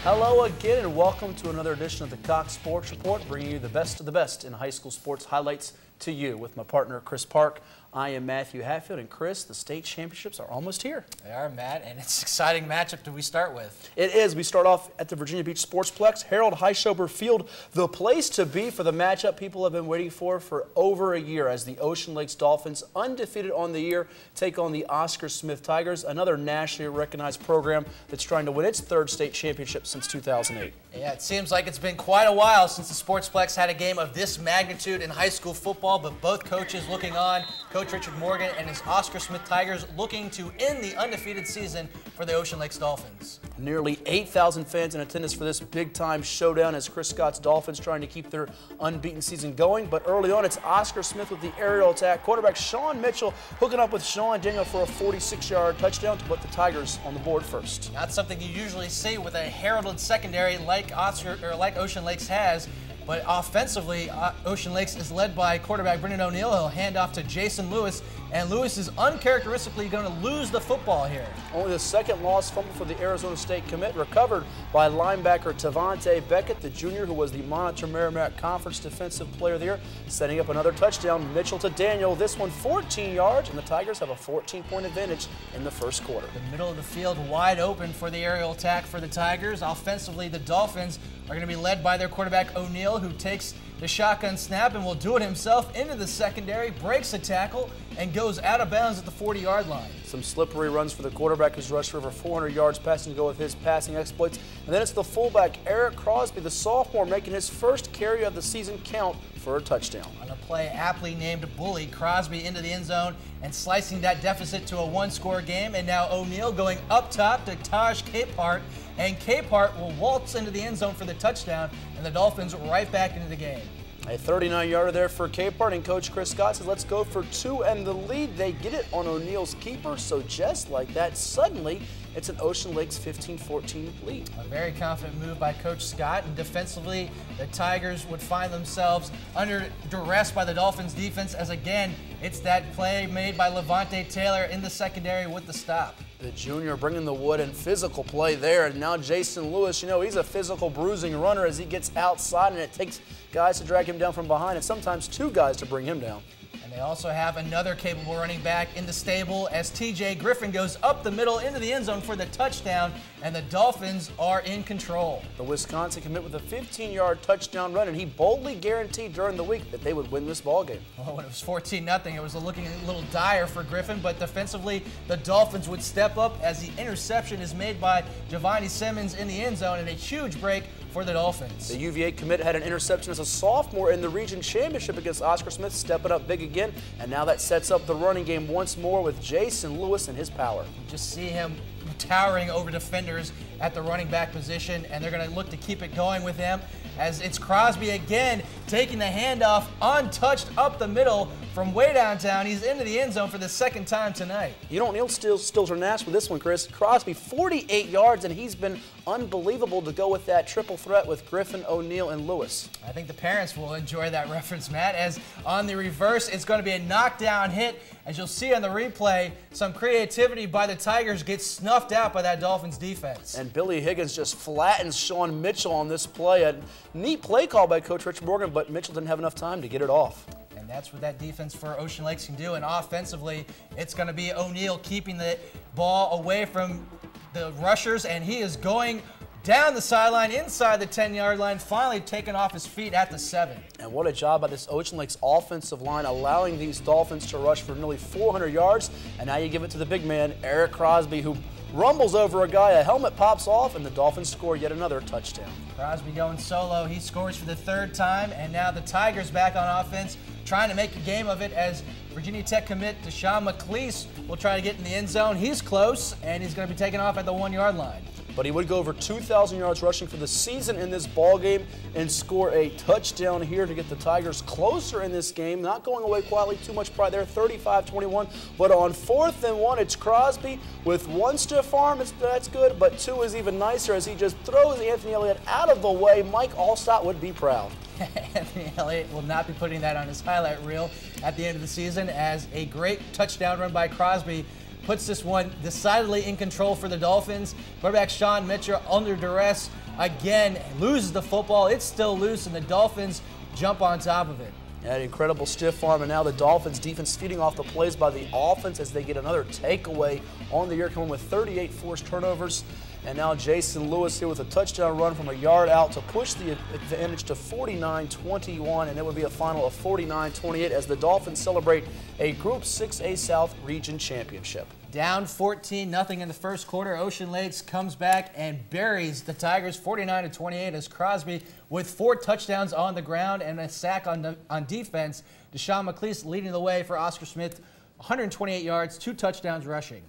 Hello again and welcome to another edition of the Cox Sports Report, bringing you the best of the best in high school sports highlights to you with my partner Chris Park. I am Matthew Hatfield, and Chris, the state championships are almost here. They are, Matt, and it's an exciting matchup. Do we start with? It is. We start off at the Virginia Beach Sportsplex, Harold Highschober Field, the place to be for the matchup people have been waiting for over a year, as the Ocean Lakes Dolphins, undefeated on the year, take on the Oscar Smith Tigers, another nationally recognized program that's trying to win its third state championship since 2008. Yeah, it seems like it's been quite a while since the Sportsplex had a game of this magnitude in high school football, but both coaches looking on. Coach Richard Morgan and his Oscar Smith Tigers looking to end the undefeated season for the Ocean Lakes Dolphins. Nearly 8,000 fans in attendance for this big-time showdown as Chris Scott's Dolphins trying to keep their unbeaten season going. But early on, it's Oscar Smith with the aerial attack. Quarterback Sean Mitchell hooking up with Sean Daniel for a 46-yard touchdown to put the Tigers on the board first. Not something you usually see with a heralded secondary like Ocean Lakes has. But offensively, Ocean Lakes is led by quarterback Brendan O'Neill. He'll hand off to Jason Lewis, and Lewis is uncharacteristically going to lose the football here. Only the second lost fumble for the Arizona State commit, recovered by linebacker Tavante Beckett, the junior who was the Monitor Merrimack Conference Defensive Player of the Year, setting up another touchdown. Mitchell to Daniel, this one 14 yards, and the Tigers have a 14-point advantage in the first quarter. The middle of the field wide open for the aerial attack for the Tigers. Offensively, the Dolphins are going to be led by their quarterback O'Neill, who takes the shotgun snap and will do it himself into the secondary, breaks a tackle, and goes out of bounds at the 40-yard line. Some slippery runs for the quarterback who's rushed for over 400 yards passing to go with his passing exploits. And then it's the fullback, Eric Crosby, the sophomore, making his first carry of the season count for a touchdown. On a play aptly named Bully, Crosby into the end zone and slicing that deficit to a one-score game. And now O'Neill going up top to Taj Capehart, and Capehart will waltz into the end zone for the touchdown, and the Dolphins right back into the game. A 39-yarder there for Capehart, and Coach Chris Scott says, let's go for two, and the lead, they get it on O'Neill's keeper, so just like that, suddenly, it's an Ocean Lakes 15-14 lead. A very confident move by Coach Scott, and defensively, the Tigers would find themselves under duress by the Dolphins defense, as again, it's that play made by Levante Taylor in the secondary with the stop. The junior bringing the wood and physical play there, and now Jason Lewis, you know, he's a physical bruising runner as he gets outside, and it takes guys to drag him down from behind, and sometimes two guys to bring him down. And they also have another capable running back in the stable as TJ Griffin goes up the middle into the end zone for the touchdown, and the Dolphins are in control. The Wisconsin commit with a 15-yard touchdown run, and he boldly guaranteed during the week that they would win this ball game. Well, when it was 14-0, it was looking a little dire for Griffin, but defensively, the Dolphins would step up as the interception is made by Giovanni Simmons in the end zone, and a huge break for the Dolphins. The UVA commit had an interception as a sophomore in the region championship against Oscar Smith, stepping up big again, and now that sets up the running game once more with Jason Lewis and his power. Just see him towering over defenders at the running back position, and they're going to look to keep it going with him as it's Crosby again taking the handoff untouched up the middle from way downtown. He's into the end zone for the second time tonight. You don't need stills or Nash with this one, Chris. Crosby, 48 yards, and he's been unbelievable to go with that triple threat with Griffin, O'Neill, and Lewis. I think the parents will enjoy that reference, Matt, as on the reverse, it's going to be a knockdown hit. As you'll see on the replay, some creativity by the Tigers gets snuffed out by that Dolphins defense. And Billy Higgins just flattens Sean Mitchell on this play. A neat play call by Coach Richard Morgan, but Mitchell didn't have enough time to get it off. And that's what that defense for Ocean Lakes can do. And offensively, it's going to be O'Neill keeping the ball away from the rushers, and he is going down the sideline inside the 10-yard line, finally taken off his feet at the 7. And what a job by this Ocean Lakes offensive line, allowing these Dolphins to rush for nearly 400 yards. And now you give it to the big man, Eric Crosby, who rumbles over a guy, a helmet pops off, and the Dolphins score yet another touchdown. Crosby going solo, he scores for the third time, and now the Tigers back on offense, trying to make a game of it as Virginia Tech commit Deshaun McLeese will try to get in the end zone. He's close, and he's going to be taken off at the 1-yard line. But he would go over 2,000 yards rushing for the season in this ball game and score a touchdown here to get the Tigers closer in this game. Not going away quietly, too much pride there, 35-21. But on 4th and 1, it's Crosby with one stiff arm. That's good, but two is even nicer as he just throws Anthony Elliott out of the way. Mike Allstott would be proud. Anthony Elliott will not be putting that on his highlight reel at the end of the season as a great touchdown run by Crosby puts this one decidedly in control for the Dolphins. Quarterback Sean Mitchell under duress again loses the football. It's still loose, and the Dolphins jump on top of it. Yeah, an incredible stiff arm, and now the Dolphins defense feeding off the plays by the offense as they get another takeaway on the year, coming with 38 forced turnovers. And now Jason Lewis here with a touchdown run from a yard out to push the advantage to 49-21, and it would be a final of 49-28 as the Dolphins celebrate a Group 6A South Region Championship. Down 14-0 in the first quarter, Ocean Lakes comes back and buries the Tigers 49-28 as Crosby with 4 touchdowns on the ground and a sack on defense. Deshaun McLeese leading the way for Oscar Smith, 128 yards, 2 touchdowns rushing.